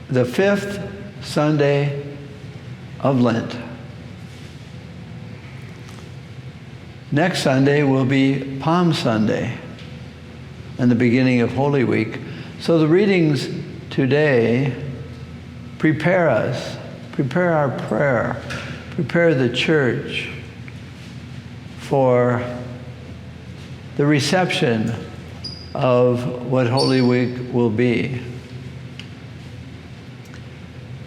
the fifth Sunday of Lent. Next Sunday will be Palm Sunday and the beginning of Holy Week. So the readings today prepare us, prepare our prayer, prepare the church for the reception of what Holy Week will be.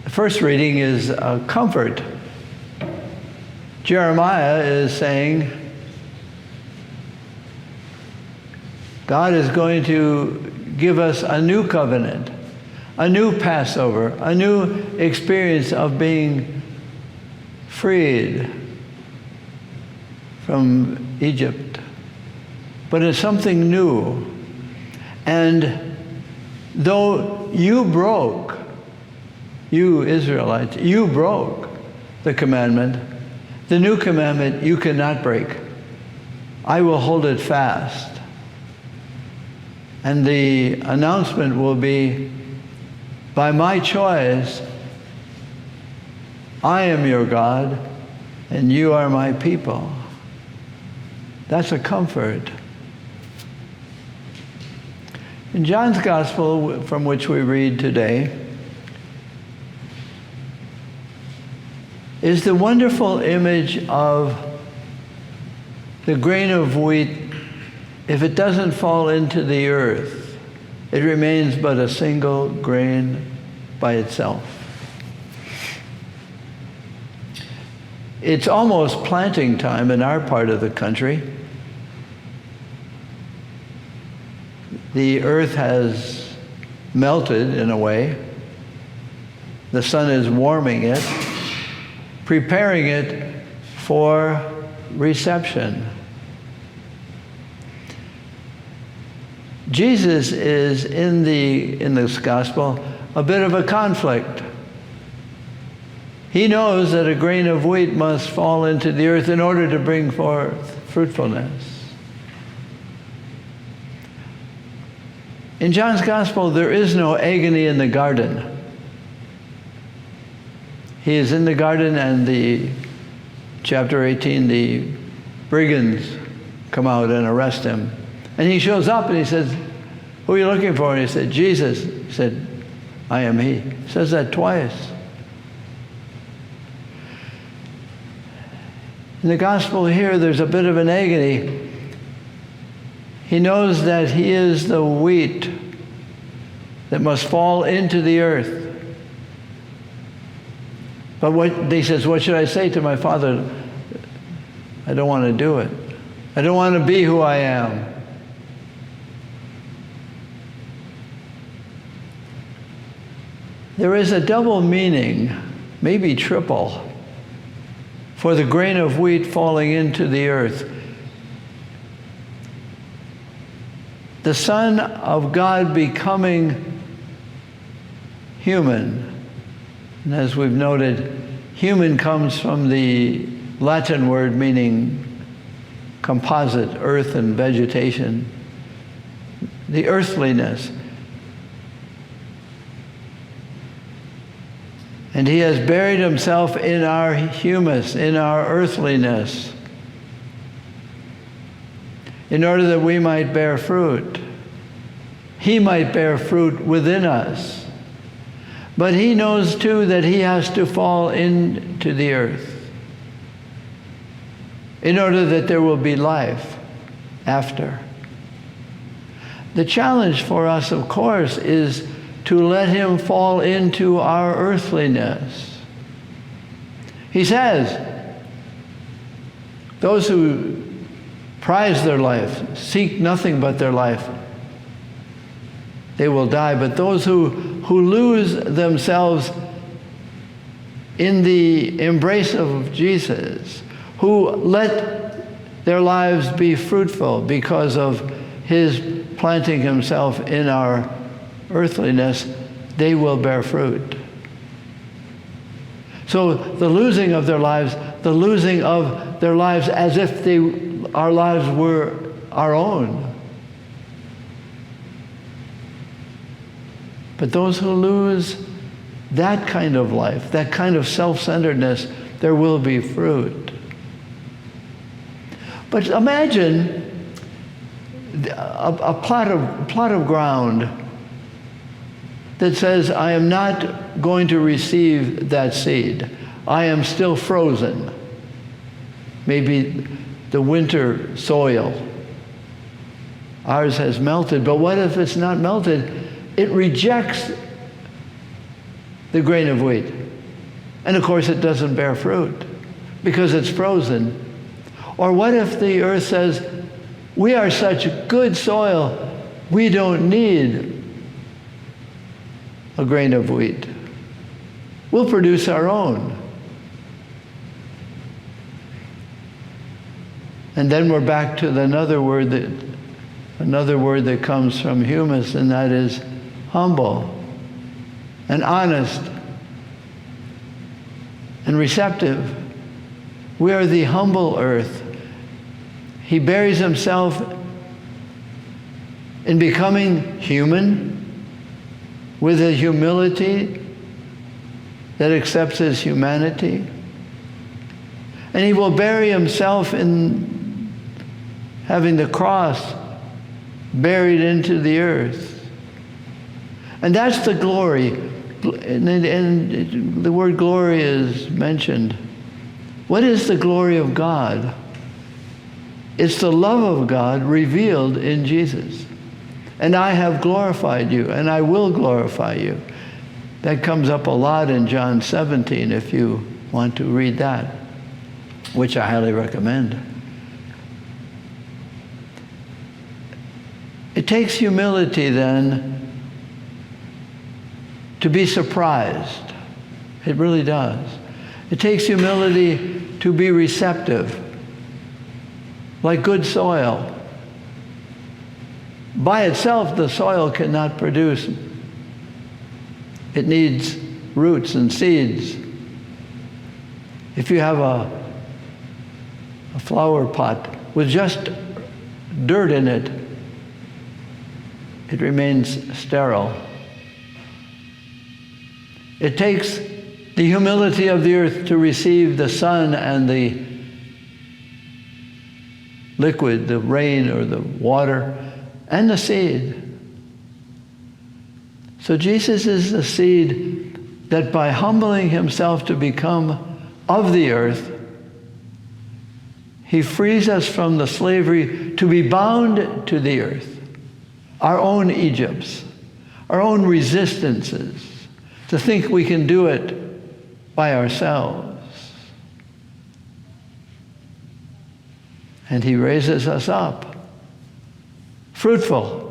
The first reading is a comfort. Jeremiah is saying, God is going to give us a new covenant, a new Passover, a new experience of being freed from Egypt. But it's something new. And though you Israelites, you broke the commandment, the new commandment you cannot break. I will hold it fast. And the announcement will be, by my choice, I am your God, and you are my people. That's a comfort. In John's Gospel, from which we read today, is the wonderful image of the grain of wheat. If it doesn't fall into the earth, it remains but a single grain by itself. It's almost planting time in our part of the country. The earth has melted in a way. The sun is warming it, preparing it for reception. Jesus is in this gospel a bit of a conflict. He knows that a grain of wheat must fall into the earth in order to bring forth fruitfulness. In John's gospel, there is no agony in the garden. He is in the garden, and chapter 18, the brigands come out and arrest him. And he shows up and he says, who are you looking for? And he said, Jesus. He said, I am he. He says that twice. In the gospel here, there's a bit of an agony. He knows that he is the wheat that must fall into the earth. But he says, what should I say to my Father? I don't want to do it. I don't want to be who I am. There is a double meaning, maybe triple, for the grain of wheat falling into the earth. The Son of God becoming human. And as we've noted, human comes from the Latin word meaning composite, earth and vegetation. The earthliness. And he has buried himself in our humus, in our earthliness, in order that we might bear fruit. He might bear fruit within us. But he knows too that he has to fall into the earth in order that there will be life after. The challenge for us, of course, is to let him fall into our earthliness. He says, those who prize their life, seek nothing but their life, they will die. But those who lose themselves in the embrace of Jesus, who let their lives be fruitful because of his planting himself in our earthliness, they will bear fruit. So the losing of their lives, the losing of their lives as if our lives were our own. But those who lose that kind of life, that kind of self-centeredness, there will be fruit. But imagine a plot of ground that says, I am not going to receive that seed. I am still frozen. Maybe the winter soil. Ours has melted, but what if it's not melted? It rejects the grain of wheat. And of course it doesn't bear fruit because it's frozen. Or what if the earth says, we are such good soil, we don't need a grain of wheat. We'll produce our own. And then we're back to another word that comes from humus, and that is humble and honest and receptive. We are the humble earth. He buries himself in becoming human with a humility that accepts his humanity. And he will bury himself in having the cross buried into the earth. And that's the glory. And the word glory is mentioned. What is the glory of God? It's the love of God revealed in Jesus. And I have glorified you, and I will glorify you. That comes up a lot in John 17 if you want to read that, which I highly recommend. It takes humility then to be surprised. It really does. It takes humility to be receptive, like good soil. By itself, the soil cannot produce. It needs roots and seeds. If you have a flower pot with just dirt in it, it remains sterile. It takes the humility of the earth to receive the sun and the liquid, the rain or the water, and the seed. So Jesus is the seed that by humbling himself to become of the earth, he frees us from the slavery to be bound to the earth, our own Egypts, our own resistances, to think we can do it by ourselves. And he raises us up, fruitful.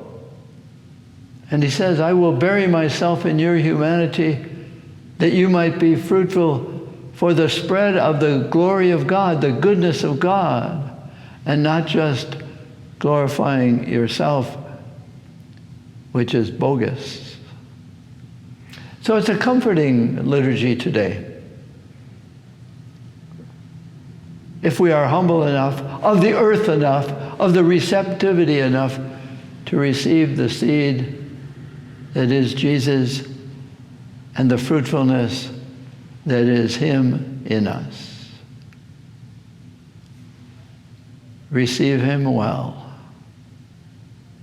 And he says, I will bury myself in your humanity that you might be fruitful for the spread of the glory of God, the goodness of God, and not just glorifying yourself, which is bogus. So it's a comforting liturgy today. If we are humble enough, of the earth enough, of the receptivity enough to receive the seed that is Jesus and the fruitfulness that is him in us. Receive him well.